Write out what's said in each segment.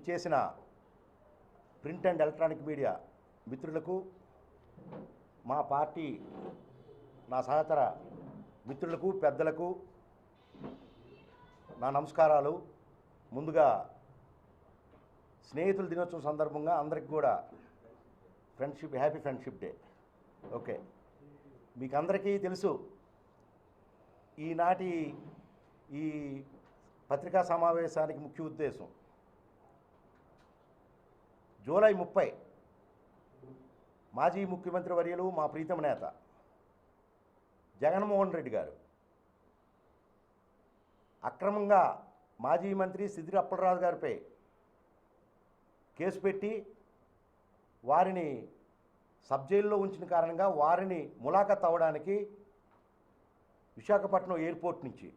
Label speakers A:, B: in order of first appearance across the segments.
A: విచ్చేసిన print and electronic media మిత్రులకు, మా పార్టీ నా సహచర మిత్రులకు, పెద్దలకు నా నమస్కారాలు. ముందుగా స్నేహితుల దినోత్సవం సందర్భంగా అందరికి కూడా హ్యాపీ ఫ్రెండ్షిప్ డే. ఓకే, మీకు అందరికీ తెలుసు ఈనాటి ఈ పత్రికా సమావేశానికి ముఖ్య ఉద్దేశం జూలై 30 మాజీ ముఖ్యమంత్రి వర్యులు, మా ప్రీతమ నేత జగన్మోహన్ రెడ్డి గారు అక్రమంగా మాజీ మంత్రి సిద్దిరి అప్పలరాజు గారిపై కేసు పెట్టి వారిని సబ్ జైల్లో ఉంచిన కారణంగా వారిని ములాఖత్ అవ్వడానికి విశాఖపట్నం ఎయిర్పోర్ట్ నుంచి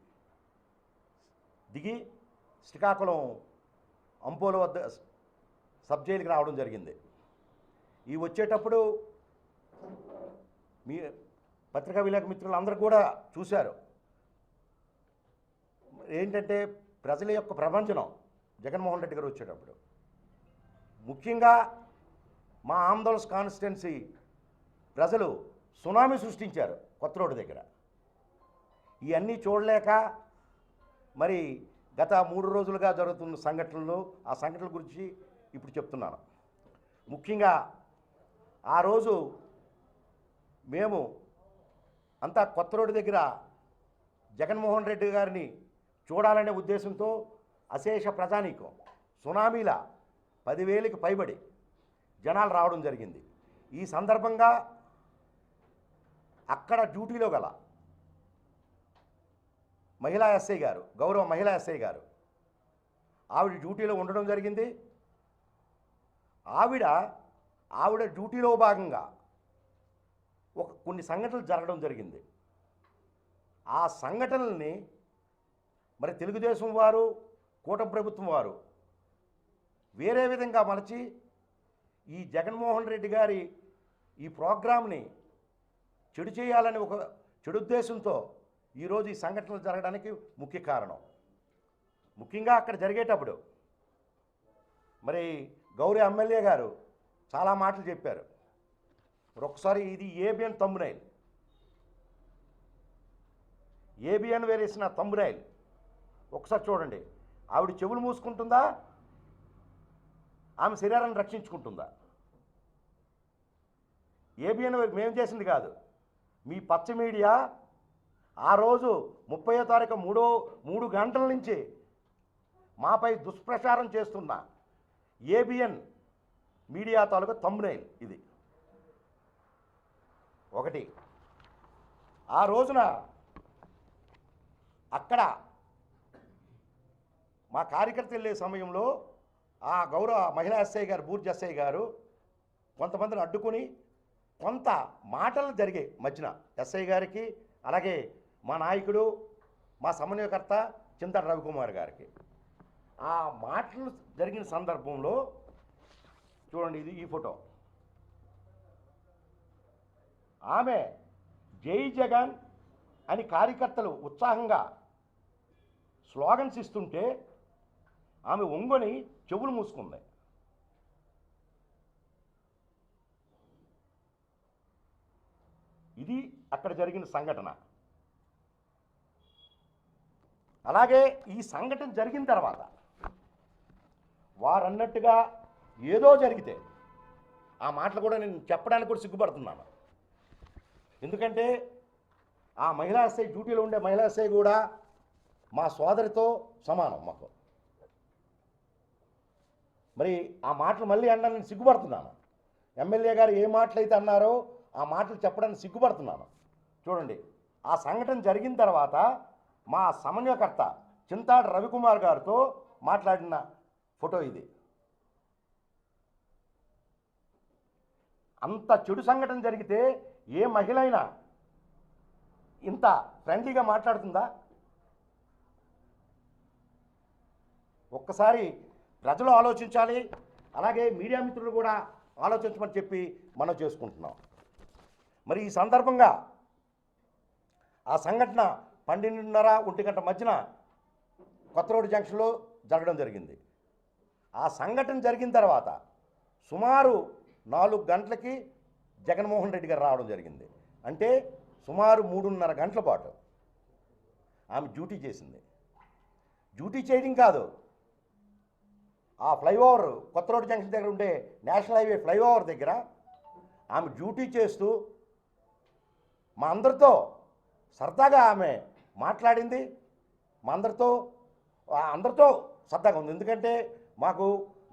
A: దిగి శ్రీకాకుళం అంపోల వద్ద సబ్ జైలుకి రావడం జరిగింది. ఈ వచ్చేటప్పుడు మీ పత్రికా విలేకరు మిత్రులు అందరూ కూడా చూశారు. ఏంటంటే ప్రజల యొక్క ప్రభంజనం జగన్మోహన్ రెడ్డి గారు వచ్చేటప్పుడు. ముఖ్యంగా మా ఆందోళన కాన్స్టిట్యున్సీ ప్రజలు సునామీ సృష్టించారు కొత్త రోడ్డు దగ్గర. ఇవన్నీ చూడలేక మరి గత 3 రోజులుగా జరుగుతున్న సంఘటనలు, ఆ సంఘటనల గురించి ఇప్పుడు చెప్తున్నాను. ముఖ్యంగా ఆ రోజు మేము అంతా కొత్త రోడ్డు దగ్గర జగన్మోహన్ రెడ్డి గారిని చూడాలనే ఉద్దేశంతో అశేష ప్రజానీకం సునామీల 10,000కి పైబడి జనాలు రావడం జరిగింది. ఈ సందర్భంగా అక్కడ డ్యూటీలో గల మహిళా ఎస్ఐ గారు, గౌరవ మహిళా ఎస్ఐ గారు, ఆవిడ డ్యూటీలో ఉండడం జరిగింది. ఆవిడ డ్యూటీలో భాగంగా కొన్ని సంఘటనలు జరగడం జరిగింది. ఆ సంఘటనల్ని మరి తెలుగుదేశం వారు, కూటమి ప్రభుత్వం వారు వేరే విధంగా మలచి ఈ జగన్మోహన్ రెడ్డి గారి ఈ ప్రోగ్రామ్ని చెడు చేయాలని ఒక చెడు ఉద్దేశంతో ఈరోజు ఈ సంఘటనలు జరగడానికి ముఖ్య కారణం. ముఖ్యంగా అక్కడ జరిగేటప్పుడు మరి గౌరవ ఎమ్మెల్యే గారు చాలా మాటలు చెప్పారు. ఒకసారి ఇది ఏబిఎన్ తంబునైల్, ఏబిఎన్ వేరేసిన తంబునైల్ ఒకసారి చూడండి. ఆవిడ చెవులు మూసుకుంటుందా, ఆమె శరీరాన్ని రక్షించుకుంటుందా? ఏబిఎన్ మేము చేసింది కాదు, మీ పచ్చ మీడియా ఆ రోజు 30వ తారీఖు 3 గంటల నుంచి మాపై దుష్ప్రచారం చేస్తున్న ఏబిఎన్ మీడియా తాలూకా తంబునైల్ ఇది. ఒకటి, ఆ రోజున అక్కడ మా కార్యకర్తలు వెళ్ళే సమయంలో ఆ గౌరవ మహిళా ఎస్ఐ గారు, బూర్జ్ ఎస్ఐ గారు కొంతమందిని అడ్డుకొని కొంత మాటలు జరిగాయి మధ్యన ఎస్ఐ గారికి, అలాగే మా నాయకుడు, మా సమన్వయకర్త చింతల రవికుమార్ గారికి. ఆ మాటలు జరిగిన సందర్భంలో చూడండి, ఇది ఈ ఫోటో. ఆమె జై జగన్ అని కార్యకర్తలు ఉత్సాహంగా స్లోగన్స్ ఇస్తుంటే ఆమె ఒంగొని చెవులు మూసుకుంది. ఇది అక్కడ జరిగిన సంఘటన. అలాగే ఈ సంఘటన జరిగిన తర్వాత వారన్నట్టుగా ఏదో జరిగితే ఆ మాటలు కూడా నేను చెప్పడానికి కూడా సిగ్గుపడుతున్నాను. ఎందుకంటే ఆ మహిళా ఎస్ఐ, డ్యూటీలో ఉండే మహిళా ఎస్ఐ కూడా మా సోదరితో సమానం మాకు. మరి ఆ మాటలు మళ్ళీ అనడానికి నేను సిగ్గుపడుతున్నాను. ఎమ్మెల్యే గారు ఏ మాటలు అయితే అన్నారో ఆ మాటలు చెప్పడానికి సిగ్గుపడుతున్నాను. చూడండి, ఆ సంఘటన జరిగిన తర్వాత మా సమన్వయకర్త చింతాడ రవికుమార్ గారితో మాట్లాడిన ఫోటో ఇది. అంత చెడు సంఘటన జరిగితే ఏ మహిళ అయినా ఇంత ఫ్రెండ్లీగా మాట్లాడుతుందా? ఒక్కసారి ప్రజలు ఆలోచించాలి, అలాగే మీడియా మిత్రులు కూడా ఆలోచించమని చెప్పి మనం చేసుకుంటున్నాం. మరి ఈ సందర్భంగా ఆ సంఘటన 12:30 1 గంట మధ్యన కొత్త రోడ్డు జంక్షన్లో జరగడం జరిగింది. ఆ సంఘటన జరిగిన తర్వాత సుమారు 4 గంటలకి జగన్మోహన్ రెడ్డి గారు రావడం జరిగింది. అంటే సుమారు 3:30 గంటల పాటు ఆమె డ్యూటీ చేసింది. డ్యూటీ చేయడం కాదు, ఆ ఫ్లైఓవర్ కొత్త రోడ్ జంక్షన్ దగ్గర ఉండే నేషనల్ హైవే ఫ్లైఓవర్ దగ్గర ఆమె డ్యూటీ చేస్తూ మా అందరితో ఆమె మాట్లాడింది. మా అందరితో సరదాగా ఉంది. ఎందుకంటే మాకు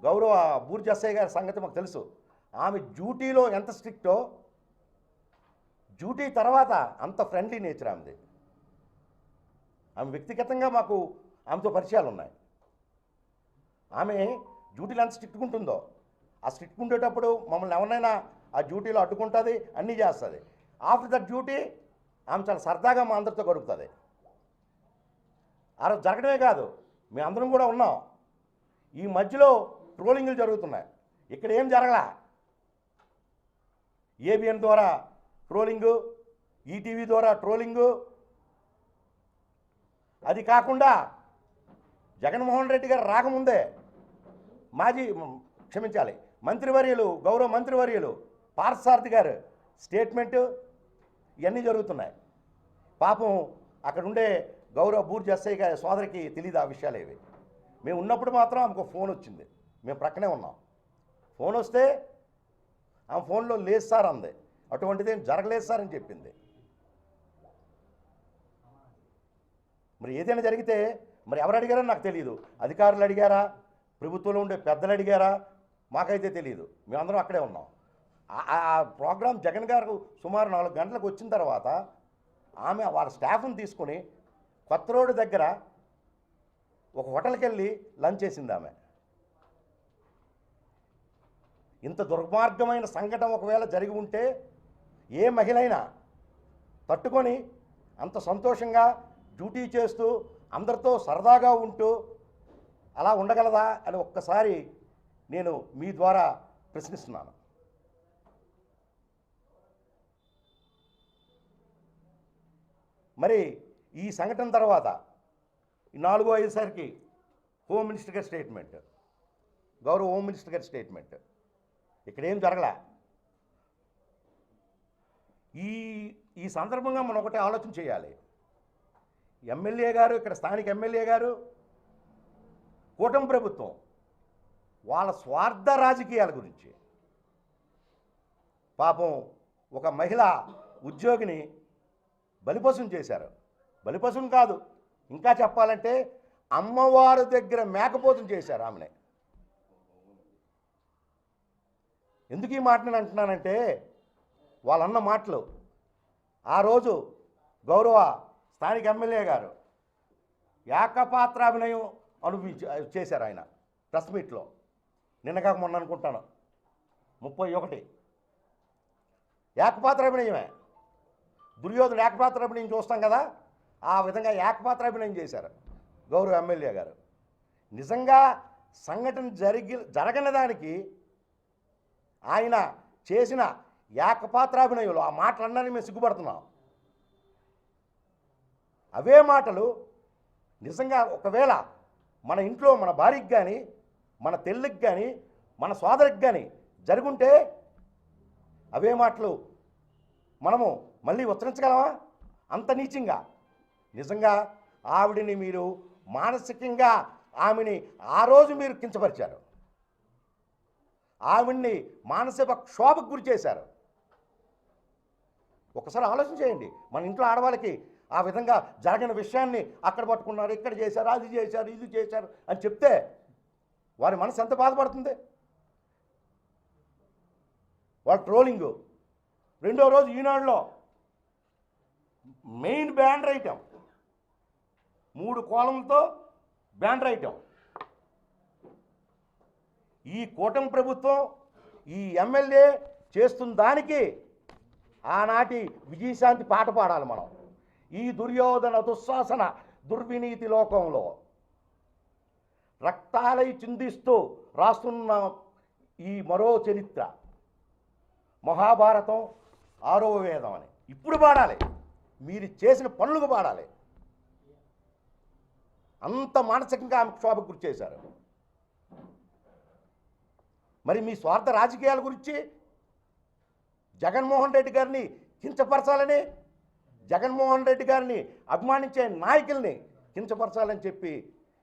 A: గౌరవ బూర్జి ఎస్ఐ గారి సంగతి మాకు తెలుసు. ఆమె డ్యూటీలో ఎంత స్ట్రిక్టో డ్యూటీ తర్వాత అంత ఫ్రెండ్లీ నేచర్ ఆమెది. ఆమె వ్యక్తిగతంగా మాకు ఆమెతో పరిచయాలు ఉన్నాయి. ఆమె డ్యూటీలో ఎంత స్ట్రిక్ట్గా ఉంటుందో, ఆ స్ట్రిక్ట్ ఉండేటప్పుడు మమ్మల్ని ఎవరినైనా ఆ డ్యూటీలో అడ్డుకుంటుంది, అన్నీ చేస్తుంది. ఆఫ్టర్ దట్ డ్యూటీ ఆమె చాలా సరదాగా మా అందరితో గడుపుతుంది. ఆ రోజు జరగడమే కాదు, మేమందరం కూడా ఉన్నాం. ఈ మధ్యలో ట్రోలింగ్లు జరుగుతున్నాయి. ఇక్కడ ఏం జరగలా. ఏబిఎన్ ద్వారా ట్రోలింగు, ఈటీవీ ద్వారా ట్రోలింగు. అది కాకుండా జగన్మోహన్ రెడ్డి గారు రాకముందే గౌరవ మంత్రివర్యులు పార్థసారథి గారు స్టేట్మెంటు ఇవన్నీ జరుగుతున్నాయి. పాపం అక్కడ ఉండే గౌరవ బూర్జి ఎస్ఐ గారి సోదరికి తెలియదు ఆ విషయాలు ఏవి. మేము ఉన్నప్పుడు మాత్రం ఆమెకు ఫోన్ వచ్చింది, మేము ప్రక్కనే ఉన్నాం. ఫోన్ వస్తే ఆమె ఫోన్లో లేదు సార్ అంది. అటువంటిదేం జరగలేదు సార్ అని చెప్పింది. మరి ఏదైనా జరిగితే మరి ఎవరు అడిగారో నాకు తెలియదు. అధికారులు అడిగారా, ప్రభుత్వంలో ఉండే పెద్దలు అడిగారా, మాకైతే తెలియదు. మేమందరం అక్కడే ఉన్నాం. ఆ ప్రోగ్రాం జగన్ గారు సుమారు 4 గంటలకు వచ్చిన తర్వాత ఆమె వాళ్ళ స్టాఫ్ని తీసుకుని కొత్త రోడ్డు దగ్గర ఒక హోటల్కి వెళ్ళి లంచ్ చేసింది ఆమె. ఇంత దుర్మార్గమైన సంఘటన ఒకవేళ జరిగి ఉంటే ఏ మహిళ అయినా తట్టుకొని అంత సంతోషంగా డ్యూటీ చేస్తూ అందరితో సరదాగా ఉంటూ అలా ఉండగలదా అని ఒక్కసారి నేను మీ ద్వారా ప్రశ్నిస్తున్నాను. మరి ఈ సంఘటన తర్వాత 4-5 సరికి హోమ్ మినిస్టర్ గారి స్టేట్మెంట్, గౌరవ హోమ్ మినిస్టర్ గారి స్టేట్మెంట్, ఇక్కడ ఏం జరగలే. ఈ సందర్భంగా మనం ఒకటే ఆలోచన చేయాలి. ఎమ్మెల్యే గారు, ఇక్కడ స్థానిక ఎమ్మెల్యే గారు, కూటమి ప్రభుత్వం వాళ్ళ స్వార్థ రాజకీయాల గురించి పాపం ఒక మహిళా ఉద్యోగిని బలిపశువుని చేశారు. బలిపశువుని కాదు, ఇంకా చెప్పాలంటే అమ్మవారి దగ్గర మేకపోతుని చేశారు ఆమెనే. ఎందుకు ఈ మాట నేను అంటున్నానంటే వాళ్ళన్న మాటలు ఆ రోజు గౌరవ స్థానిక ఎమ్మెల్యే గారు ఏకపాత్రాభినయం చేశారు. ఆయన ప్రెస్ మీట్లో నిన్నగాక మొన్న అనుకుంటాను 31 ఏకపాత్రాభినయమే. దుర్యోధన ఏకపాత్రాభినయం చూస్తాం కదా, ఆ విధంగా ఏకపాత్రాభినయం చేశారు గౌరవ ఎమ్మెల్యే గారు. నిజంగా సంఘటన జరగని దానికి ఆయన చేసిన ఏకపాత్రాభినయంలో ఆ మాటలన్నీ మేము సిగ్గుపడుతున్నాం. అవే మాటలు నిజంగా ఒకవేళ మన ఇంట్లో మన భార్యకి కానీ, మన తెల్లికి కానీ, మన సోదరికి కానీ జరుగుంటే అవే మాటలు మనము మళ్ళీ ఉచ్చరించగలమా? అంత నీచంగా నిజంగా ఆవిడని మీరు మానసికంగా ఆమెని ఆ రోజు మీరు కించపరిచారు. ఆవిడ్ని మానసిక క్షోభకు గురి చేశారు. ఒకసారి ఆలోచన చేయండి. మన ఇంట్లో ఆడవాళ్ళకి ఆ విధంగా జరగిన విషయాన్ని అక్కడ పట్టుకున్నారు, ఇక్కడ చేశారు, అది చేశారు, ఇది చేశారు అని చెప్తే వారి మనసు ఎంత బాధపడుతుంది. వాళ్ళ ట్రోలింగు. రెండో రోజు ఈనాడులో మెయిన్ బ్యానర్ ఐటెం 3 కోలములతో బ్యానర్ ఐటెం. ఈ కూటమి ప్రభుత్వం, ఈ ఎమ్మెల్యే చేస్తున్న దానికి ఆనాటి విజయశాంతి పాట పాడాలి మనం. ఈ దుర్యోధన దుశ్శాసన దుర్వినీతి లోకంలో రక్తాలై చిందిస్తూ రాస్తున్న ఈ మరో చరిత్ర మహాభారతం 6వ వేదం అని ఇప్పుడు పాడాలి. మీరు చేసిన పనులకు పాడాలి. అంత మానసికంగా ఆమె క్షోభకు గురి చేశారు. మరి మీ స్వార్థ రాజకీయాల గురించి జగన్మోహన్ రెడ్డి గారిని కించపరచాలని, జగన్మోహన్ రెడ్డి గారిని అభిమానించే నాయకుల్ని కించపరచాలని చెప్పి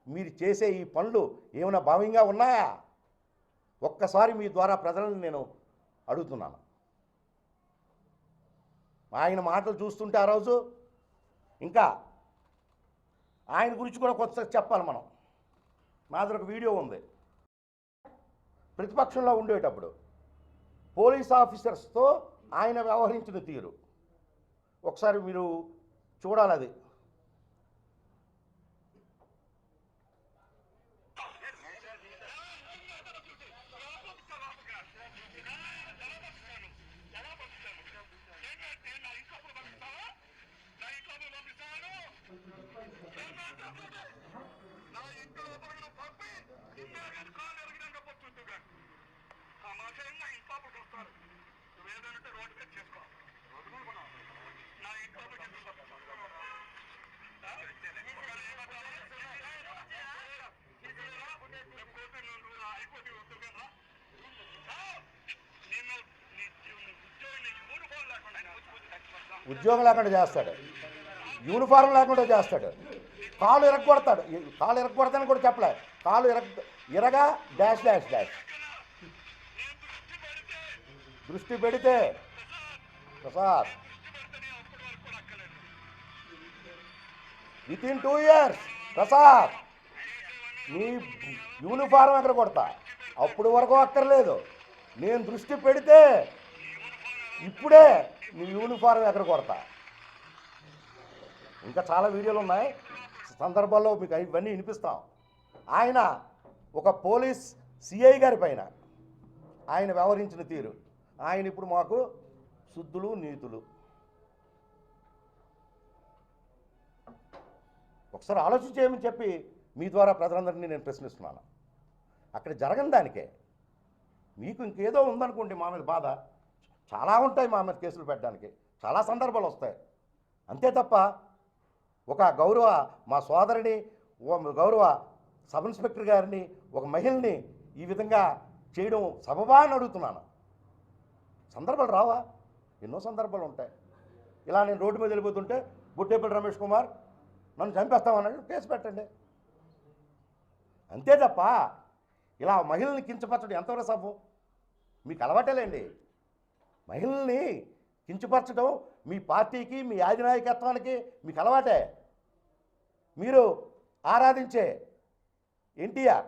A: మీరు చేసే ఈ పనులు ఏమైనా భావ్యంగా ఉన్నాయా? ఒక్కసారి మీ ద్వారా ప్రజలను నేను అడుగుతున్నాను. ఆయన మాటలు చూస్తుంటే ఆ రోజు ఇంకా ఆయన గురించి కూడా కొత్త చెప్పాలి మనం. నా దగ్గర ఒక వీడియో ఉంది. ప్రతిపక్షంలో ఉండేటప్పుడు పోలీస్ ఆఫీసర్స్తో ఆయన వ్యవహరించిన తీరు ఒకసారి మీరు చూడాలి. అది ఉద్యోగం లేకుండా చేస్తాడు, యూనిఫారం లేకుండా చేస్తాడు, కాలు ఇరగొడతాడు. కాలు ఇరగొడతానని కూడా చెప్పలే, కాలు ఇరగా డాష్ డాష్ డాష్. దృష్టి పెడితే ప్రసాద్ వితిన్ 2 years ప్రసాద్ నీ యూనిఫారం ఎక్కడ కొడతా, అప్పుడు వరకు అక్కర్లేదు. నేను దృష్టి పెడితే ఇప్పుడే నీ యూనిఫారం ఎక్కడ కొడతా. ఇంకా చాలా వీడియోలు ఉన్నాయి, సందర్భాల్లో మీకు ఇవన్నీ వినిపిస్తాం. ఆయన ఒక పోలీస్ సిఐ గారి పైన ఆయన వ్యవహరించిన తీరు, ఆయన ఇప్పుడు మాకు శుద్ధులు నీతులు. ఒకసారి ఆలోచించేయమని చెప్పి మీ ద్వారా ప్రజలందరినీ నేను ప్రశ్నిస్తున్నాను. అక్కడ జరగని దానికే మీకు ఇంకేదో ఉందనుకోండి మా మీద బాధ, చాలా ఉంటాయి మా మీద కేసులు పెట్టడానికి, చాలా సందర్భాలు వస్తాయి. అంతే తప్ప ఒక గౌరవ మా సోదరిని, గౌరవ సబ్ ఇన్స్పెక్టర్ గారిని, ఒక మహిళని ఈ విధంగా చేయడం సబబా అని అడుగుతున్నాను. సందర్భాలు రావా? ఎన్నో సందర్భాలు ఉంటాయి. ఇలా నేను రోడ్డు మీద వెళ్ళిపోతుంటే బుట్టేపల్లి రమేష్ కుమార్ నన్ను చంపేస్తామన్నాడు, కేసు పెట్టండి. అంతే తప్ప ఇలా మహిళల్ని కించపరచడం ఎంతవరకు సబు? మీకు అలవాటేలేండి. మహిళల్ని కించపరచడం మీ పార్టీకి, మీ అధినాయకత్వానికి మీకు అలవాటే. మీరు ఆరాధించే ఎన్టీఆర్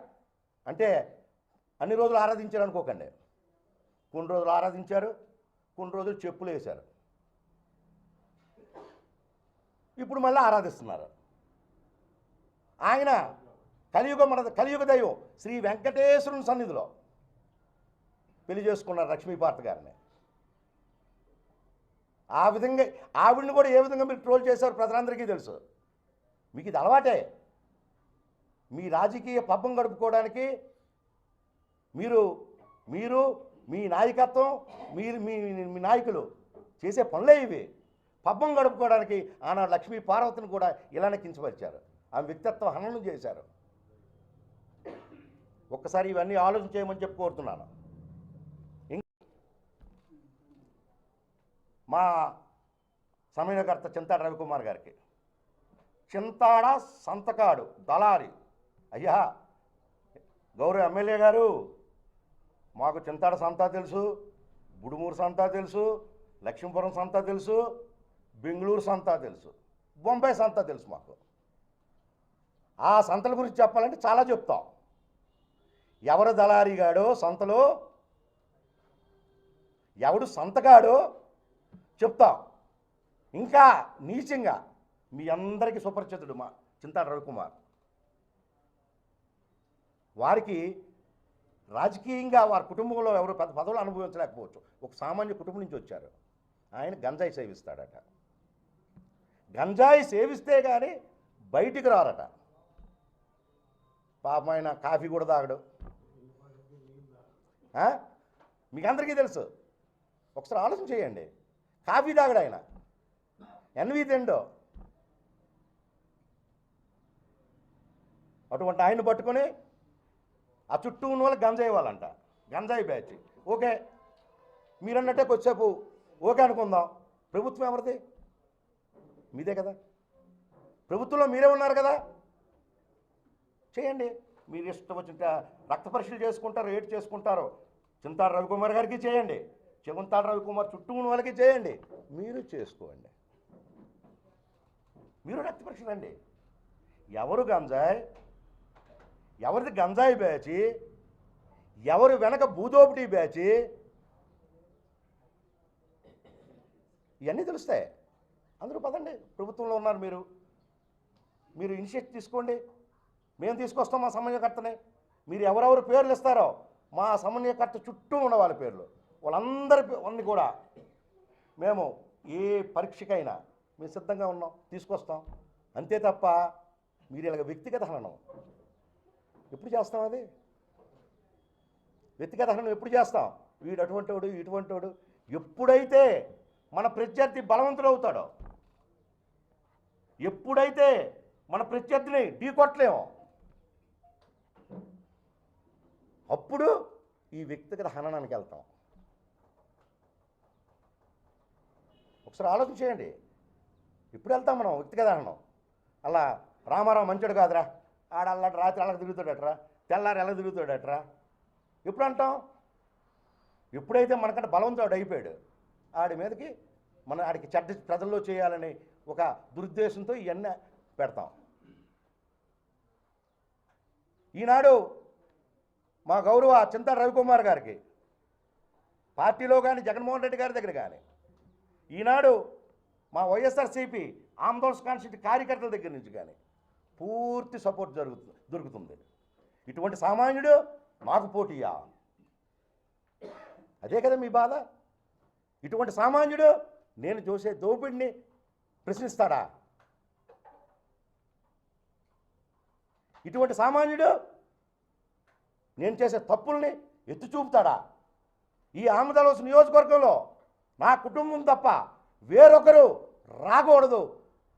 A: అంటే అన్ని రోజులు ఆరాధించారు అనుకోకండి. కొన్ని రోజులు ఆరాధించారు, కొన్ని రోజులు చెప్పులు వేశారు, ఇప్పుడు మళ్ళీ ఆరాధిస్తున్నారు. ఆయన కలియుగ దైవం శ్రీ వెంకటేశ్వరుని సన్నిధిలో పెళ్లి చేసుకున్నారు లక్ష్మీపార్త గారిని. ఆ విధంగా ఆవిడని కూడా ఏ విధంగా మీరు ట్రోల్ చేశారు ప్రజలందరికీ తెలుసు. మీకు ఇది అలవాటే. మీ రాజకీయ పబ్బం గడుపుకోవడానికి మీరు మీ నాయకత్వం, మీ నాయకులు చేసే పనులే ఇవి. పబ్బం గడుపుకోవడానికి ఆనాడు లక్ష్మీ పార్వతిని కూడా ఇలానే కించపరిచారు, ఆమె వ్యక్తిత్వ హననం చేశారు. ఒక్కసారి ఇవన్నీ ఆలోచన చేయమని చెప్పి కోరుతున్నాను. మా సమన్వయకర్త చింతాడ రవికుమార్ గారికి, చింతాడ సంతకాడు దళారి అయ్యా, గౌరవ ఎమ్మెల్యే గారు, మాకు చింతాడ సంతా తెలుసు, బుడుమూరు సంతా తెలుసు, లక్ష్మీపురం సంతా తెలుసు, బెంగళూరు సంతా తెలుసు, బొంబాయి సంతా తెలుసు. మాకు ఆ సంతల గురించి చెప్పాలంటే చాలా చెప్తాం. ఎవరు దళారిగాడో సంతలో, ఎవడు సంతగాడో చెప్తాం. ఇంకా నీచంగా మీ అందరికీ సుపరిచితుడు మా చింతాడ రవికుమార్. వారికి రాజకీయంగా వారి కుటుంబంలో ఎవరు పెద్ద పదవులు అనుభవించలేకపోవచ్చు, ఒక సామాన్య కుటుంబం నుంచి వచ్చారు. ఆయన గంజాయి సేవిస్తాడట, గంజాయి సేవిస్తే కానీ బయటికి రారట. పాపం ఆయన కాఫీ కూడా తాగడు. మీకు అందరికీ తెలుసు, ఒకసారి ఆలోచన చేయండి. కాఫీ తాగడు ఆయన, ఎన్వి తిండో. అటువంటి ఆయన పట్టుకొని ఆ చుట్టూ ఉన్న వాళ్ళకి గంజాయి ఇవ్వాలంట. గంజాయి బ్యాచ్. ఓకే, మీరన్నట్టే కొద్దిసేపు ఓకే అనుకుందాం. ప్రభుత్వం ఎవరిది? మీదే కదా. ప్రభుత్వంలో మీరే ఉన్నారు కదా. చేయండి, మీరు ఇష్టం వచ్చిన రక్త పరీక్షలు చేసుకుంటారు, రేటు చేసుకుంటారు. చింతాడ రవికుమార్ గారికి చేయండి, చింతాడ రవికుమార్ చుట్టూ ఉన్న వాళ్ళకి చేయండి, మీరు చేసుకోండి. మీరు రక్త పరీక్షలు అండి. ఎవరు గంజాయి, ఎవరిది గంజాయి బ్యాచి, ఎవరు వెనక భూదోపిడీ బ్యాచి, ఇవన్నీ తెలుస్తాయి. అందరూ పదండి, ప్రభుత్వంలో ఉన్నారు మీరు, మీరు ఇనిషియేటివ్ తీసుకోండి. మేము తీసుకొస్తాం మా సమన్వయకర్తని. మీరు ఎవరెవరు పేర్లు ఇస్తారో మా సమన్వయకర్త చుట్టూ ఉన్న వాళ్ళ పేర్లు, వాళ్ళందరి అన్నీ కూడా మేము ఏ పరీక్షకైనా మేము సిద్ధంగా ఉన్నాం, తీసుకొస్తాం. అంతే తప్ప మీరు ఇలాగ వ్యక్తిగత హననం ఎప్పుడు చేస్తాం? అది వ్యక్తిగత హననం ఎప్పుడు చేస్తాం? వీడు అటువంటి వాడు, ఇటువంటి వాడు. ఎప్పుడైతే మన ప్రత్యర్థి బలవంతుడు అవుతాడో, ఎప్పుడైతే మన ప్రత్యర్థిని ఢీకొట్టలేమో, అప్పుడు ఈ వ్యక్తిగత హననానికి వెళ్తాం. ఒకసారి ఆలోచన చేయండి. ఎప్పుడు వెళ్తాం మనం వ్యక్తిగత హననం? అలా రామారావు మంచోడు కాదురా, ఆడల్లాడు రాత్రి అలా తిరుగుతాడట్రా, తెల్లారి ఎలా తిరుగుతాడట్రా ఎప్పుడు అంటాం? ఎప్పుడైతే మనకంటే బలవంతుడు అయిపోయాడు, ఆడి మీదకి ఆడికి చెడ్డ ప్రజల్లో చేయాలని ఒక దురుద్దేశంతో ఇవన్నీ పెడతాం. ఈనాడు మా గౌరవ చింతాడ రవికుమార్ గారికి పార్టీలో కానీ జగన్మోహన్ రెడ్డి గారి దగ్గర కానీ, ఈనాడు మా వైఎస్ఆర్సీపీ ఆందోళన కాన్స్టిట్యూట్ కార్యకర్తల దగ్గర నుంచి కానీ పూర్తి సపోర్ట్ దొరుకుతుంది. ఇటువంటి సామాన్యుడు మాకు పోటీయా? అదే కదా మీ బాధ. ఇటువంటి సామాన్యుడు నేను చూసే దోపిడిని ప్రశ్నిస్తాడా? ఇటువంటి సామాన్యుడు నేను చేసే తప్పుల్ని ఎత్తి చూపుతాడా? ఈ ఆమదాలోస్ నియోజకవర్గంలో నా కుటుంబం తప్ప వేరొకరు రాకూడదు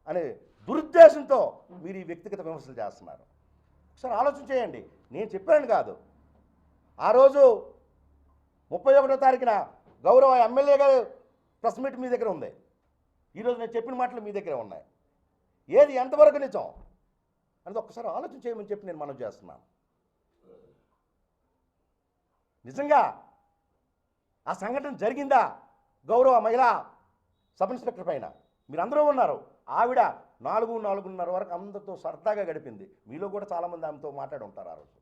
A: అనే దురుద్దేశంతో మీరు ఈ వ్యక్తిగత విమర్శలు చేస్తున్నారు. ఒకసారి ఆలోచన చేయండి. నేను చెప్పాను కాదు. ఆ రోజు 31వ తారీఖున గౌరవ ఎమ్మెల్యే గారు ప్రెస్ మీట్ మీ దగ్గర ఉంది. ఈరోజు నేను చెప్పిన మాటలు మీ దగ్గర ఉన్నాయి. ఏది ఎంతవరకు నిజం అనేది ఒక్కసారి ఆలోచన చేయమని చెప్పి నేను మనవి చేస్తున్నాను. నిజంగా ఆ సంఘటన జరిగిందా? గౌరవ మహిళా సబ్ ఇన్స్పెక్టర్ పైన మీరందరూ ఉన్నారు. ఆవిడ 4:30 వరకు అందరితో సరదాగా గడిపింది. మీలో కూడా చాలామంది ఆమెతో మాట్లాడి ఉంటారు ఆ రోజు.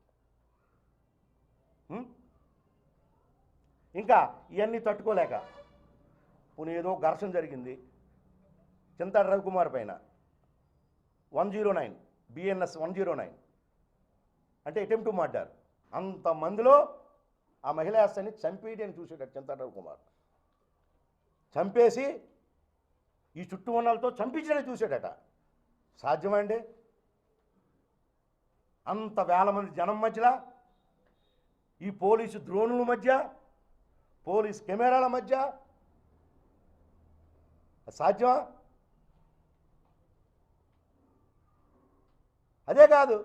A: ఇంకా ఇవన్నీ తట్టుకోలేక పోనీ ఏదో ఘర్షణ జరిగింది చింతాడ రవికుమార్ పైన. 109 BNS 109 అంటే అటెంప్ట్ టు మర్డర్. అంతమందిలో ఆ మహిళా ఎస్ఐని చంపేయని చూసాడు చింతాడ రవికుమార్. చంపేసి ఈ చుట్టూ ఉన్నలతో చంపించడానికి చూశాడట. సాధ్యమండి? అంత వేల మంది జనం మధ్యలో, ఈ పోలీసు డ్రోన్ల మధ్య, పోలీస్ కెమెరాల మధ్య సాధ్యమా? అదే కాదు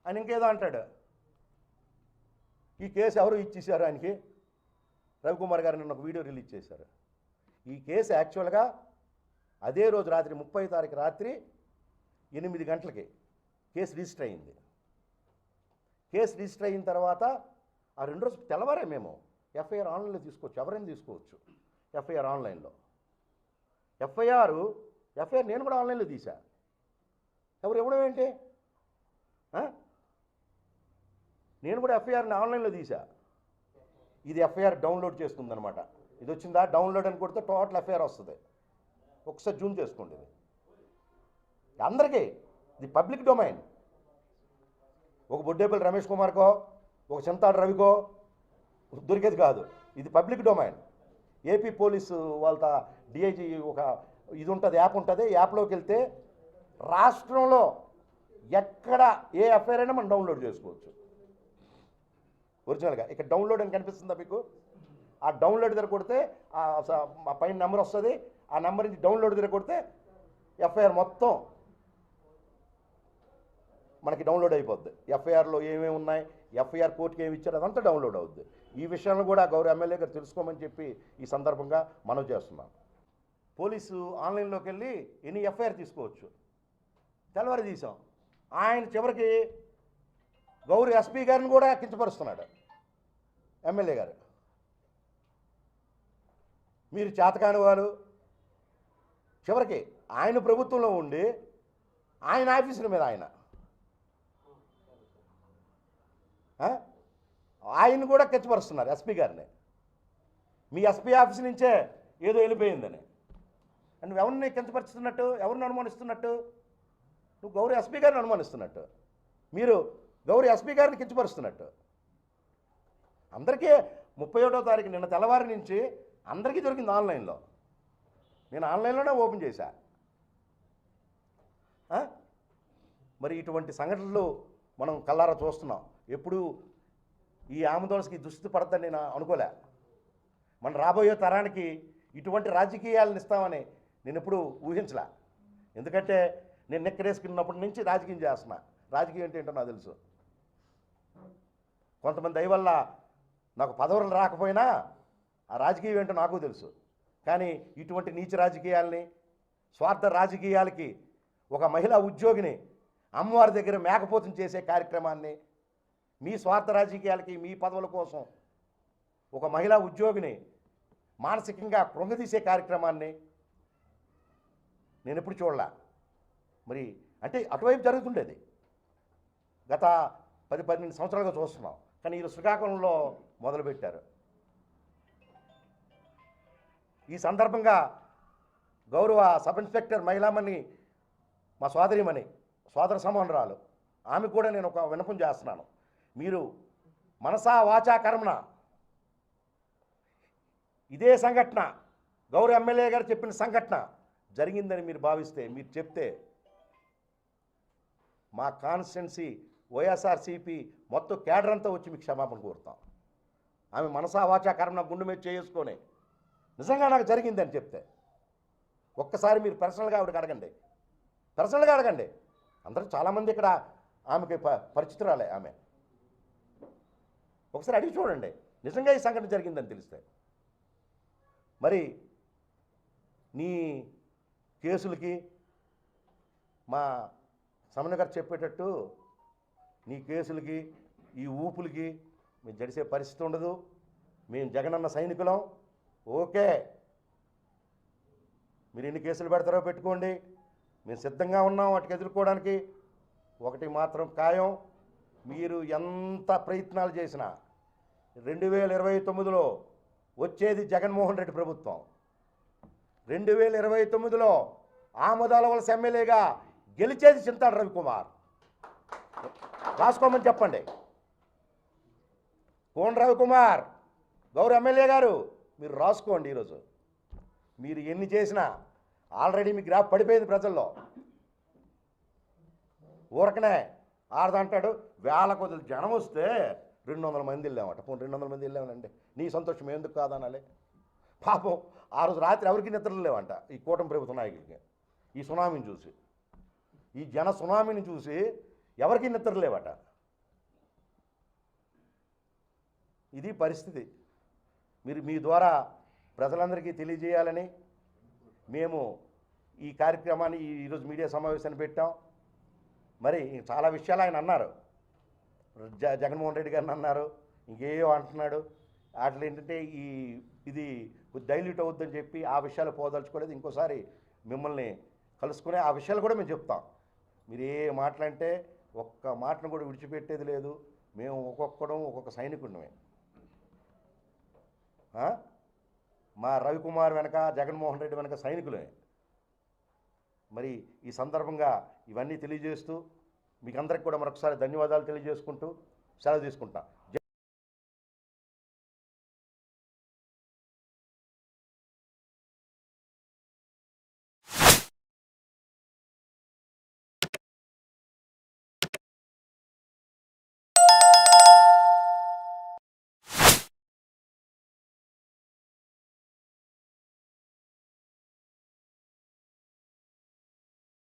A: ఆయన ఇంకేదో అంటాడు. ఈ కేసు ఎవరు ఇచ్చేశారు ఆయనకి? రవికుమార్ గారు నిన్న ఒక వీడియో రిలీజ్ చేశారు. ఈ కేసు యాక్చువల్గా అదే రోజు రాత్రి 30వ తారీఖు రాత్రి 8 గంటలకి కేసు రిజిస్టర్ అయింది. కేసు రిజిస్టర్ అయిన తర్వాత ఆ 2 రోజు తెల్లవారే మేము ఎఫ్ఐఆర్ ఆన్లైన్లో తీసుకోవచ్చు, ఎవరైనా తీసుకోవచ్చు ఎఫ్ఐఆర్ ఆన్లైన్లో. ఎఫ్ఐఆర్ నేను కూడా ఆన్లైన్లో తీసా. ఎవరు ఇవ్వడం ఏంటి? నేను కూడా ఎఫ్ఐఆర్ని ఆన్లైన్లో తీసా. ఇది ఎఫ్ఐఆర్ డౌన్లోడ్ చేసుకుందనమాట. ఇది వచ్చిందా డౌన్లోడ్ అని కొడితే టోటల్ ఎఫ్ఐఆర్ వస్తుంది. ఒకసారి జూమ్ చేసుకోండి. ఇది అందరికీ ఇది పబ్లిక్ డొమైన్. ఒక బొడ్డేపల్లి రమేష్ కుమార్కో ఒక చింతాడ రవికో దొరికేది కాదు. ఇది పబ్లిక్ డొమైన్. ఏపీ పోలీసు వాళ్ళ డిఐజీ ఒక ఇది ఉంటుంది, యాప్ ఉంటుంది. యాప్లోకి వెళ్తే రాష్ట్రంలో ఎక్కడ ఏ ఎఫ్ఐఆర్ అయినా మనం డౌన్లోడ్ చేసుకోవచ్చు ఒరిజినల్గా. ఇక్కడ డౌన్లోడ్ అని కనిపిస్తుందా మీకు? ఆ డౌన్లోడ్ దగ్గర కొడితే ఆ పైన నెంబర్ వస్తుంది. ఆ నెంబర్ నుంచి డౌన్లోడ్ దగ్గర కొడితే ఎఫ్ఐఆర్ మొత్తం మనకి డౌన్లోడ్ అయిపోద్ది. ఎఫ్ఐఆర్లో ఏమేమి ఉన్నాయి, ఎఫ్ఐఆర్ కోర్టుకి ఏమి ఇచ్చారు, అదంతా డౌన్లోడ్ అవుద్ది. ఈ విషయాలను కూడా గౌరవ ఎమ్మెల్యే గారు తెలుసుకోమని చెప్పి ఈ సందర్భంగా మనవి చేస్తున్నాం. పోలీసు ఆన్లైన్లోకి వెళ్ళి ఎన్ని ఎఫ్ఐఆర్ తీసుకోవచ్చు. తెల్లవారి తీసాం. ఆయన చివరికి గౌరవ ఎస్పీ గారిని కూడా కించపరుస్తున్నాడు ఎమ్మెల్యే గారు. మీరు చేతకాని వారు. చివరికి ఆయన ప్రభుత్వంలో ఉండి ఆయన ఆఫీసుల మీద ఆయన కూడా కించపరుస్తున్నారు ఎస్పీ గారిని. మీ ఎస్పీ ఆఫీస్ నుంచే ఏదో వెళ్ళిపోయిందని. నువ్వు ఎవరిని కించపరుస్తున్నట్టు, ఎవరిని అనుమానిస్తున్నట్టు? నువ్వు గౌరవ ఎస్పీ గారిని అనుమానిస్తున్నట్టు, మీరు గౌరవ ఎస్పీ గారిని కించపరుస్తున్నట్టు. అందరికీ 31వ తారీఖు నిన్న తెల్లవారి నుంచి అందరికీ దొరికింది ఆన్లైన్లో. నేను ఆన్లైన్లోనే ఓపెన్ చేశా. మరి ఇటువంటి సంఘటనలు మనం కళ్ళారా చూస్తున్నాం. ఎప్పుడు ఈ ఆమదోళనకి దుస్థితి పడద్దని నేను అనుకోలే. మన రాబోయే తరానికి ఇటువంటి రాజకీయాలను ఇస్తామని నేను ఎప్పుడు ఊహించలే. ఎందుకంటే నేను నెక్కరేసుకున్నప్పటి నుంచి రాజకీయం చేస్తున్నా. రాజకీయం అంటే ఏంటో నాకు తెలుసు. కొంతమంది దయ వల్ల నాకు పదవులు రాకపోయినా ఆ రాజకీయం ఏంటో నాకు తెలుసు. కానీ ఇటువంటి నీచ రాజకీయాల్ని, స్వార్థ రాజకీయాలకి, ఒక మహిళా ఉద్యోగిని అమ్మవారి దగ్గర మేకపోతం చేసే కార్యక్రమాన్ని, మీ స్వార్థ రాజకీయాలకి, మీ పదవుల కోసం ఒక మహిళా ఉద్యోగిని మానసికంగా కృంగదీసే కార్యక్రమాన్ని నేను ఎప్పుడు చూడలే. మరి అంటే అటువైపు జరుగుతుండేది. గత 10-12 సంవత్సరాలుగా చూస్తున్నాం. కానీ వీళ్ళు శ్రీకాకుళంలో మొదలుపెట్టారు. ఈ సందర్భంగా గౌరవ సబ్ ఇన్స్పెక్టర్ మహిళామణి, మా సోదరిమణి, సోదర సమానురాలు, ఆమె కూడా నేను ఒక విన్నపం చేస్తున్నాను. మీరు మనసా వాచా కర్మణ ఇదే సంఘటన గౌరవ ఎమ్మెల్యే గారు చెప్పిన సంఘటన జరిగిందని మీరు భావిస్తే, మీరు చెప్తే మా కాన్స్టిట్యున్సీ వైఎస్ఆర్సీపీ మొత్తం కేడర్ అంతా వచ్చి మీకు క్షమాపణ కోరుతాం. ఆమె మనసా వాచా కర్మణ గుండె మీద చేసుకొని నిజంగా నాకు జరిగిందని చెప్తే ఒక్కసారి మీరు పర్సనల్గా ఆవిడకి అడగండి. పర్సనల్గా అడగండి. అందరూ చాలామంది ఇక్కడ ఆమెకి పరిచితురాలే. ఆమె ఒకసారి అడిగి చూడండి నిజంగా ఈ సంఘటన జరిగిందని తెలిస్తే. మరి నీ కేసులకి మా సమన్వయ గారు చెప్పేటట్టు నీ కేసులకి, ఈ ఊపులకి మేము జడిసే పరిస్థితి ఉండదు. మేము జగనన్న సైనికులం. ఓకే, మీరు ఎన్ని కేసులు పెడతారో పెట్టుకోండి, మేము సిద్ధంగా ఉన్నాం వాటికి ఎదుర్కోవడానికి. ఒకటి మాత్రం ఖాయం, మీరు ఎంత ప్రయత్నాలు చేసినా 2029లో వచ్చేది జగన్మోహన్ రెడ్డి ప్రభుత్వం. 2029లో ఆమదాల వలస ఎమ్మెల్యేగా గెలిచేది చింతాడు రవికుమార్. రాసుకోమని చెప్పండి. కోన రవికుమార్ గౌరవ ఎమ్మెల్యే గారు మీరు రాసుకోండి. ఈరోజు మీరు ఎన్ని చేసినా ఆల్రెడీ మీ గ్రాఫ్ పడిపోయింది ప్రజల్లో. ఊరకనే ఆడదంటాడు వేల కొద్ది జనం వస్తే 200 మంది వెళ్ళామట. 200 మంది వెళ్ళామనండి, నీ సంతోషం ఎందుకు కాదనాలి? పాపం ఆ రోజు రాత్రి ఎవరికి నిద్రలు లేవంట ఈ కూటమి ప్రభుత్వ నాయకులకి. ఈ సునామీని చూసి, ఈ జన సునామీని చూసి ఎవరికి నిద్రలు లేవట. ఇది పరిస్థితి. మీరు మీ ద్వారా ప్రజలందరికీ తెలియజేయాలని మేము ఈ కార్యక్రమాన్ని ఈరోజు మీడియా సమావేశాన్ని పెట్టాం. మరి చాలా విషయాలు ఆయన అన్నారు. జగన్మోహన్ రెడ్డి గారిని అన్నారు, ఇంకేయో అంటున్నాడు. వాటిలో ఏంటంటే ఇది డైల్యూట్ అవుద్దని చెప్పి ఆ విషయాలు పోదలుచుకోలేదు. ఇంకోసారి మిమ్మల్ని కలుసుకునే ఆ విషయాలు కూడా మేము చెప్తాం. మీరు ఏ మాటలంటే ఒక్క మాటను కూడా విడిచిపెట్టేది లేదు. మేము ఒక్కొక్కడం ఒక్కొక్క సైనికుడిమే. మా రవికుమార్ వెనక, జగన్మోహన్ రెడ్డి వెనక సైనికులే. మరి ఈ సందర్భంగా ఇవన్నీ తెలియజేస్తూ మీకు అందరికి కూడా మరొకసారి ధన్యవాదాలు తెలియజేసుకుంటూ సెలవు తీసుకుంటాం.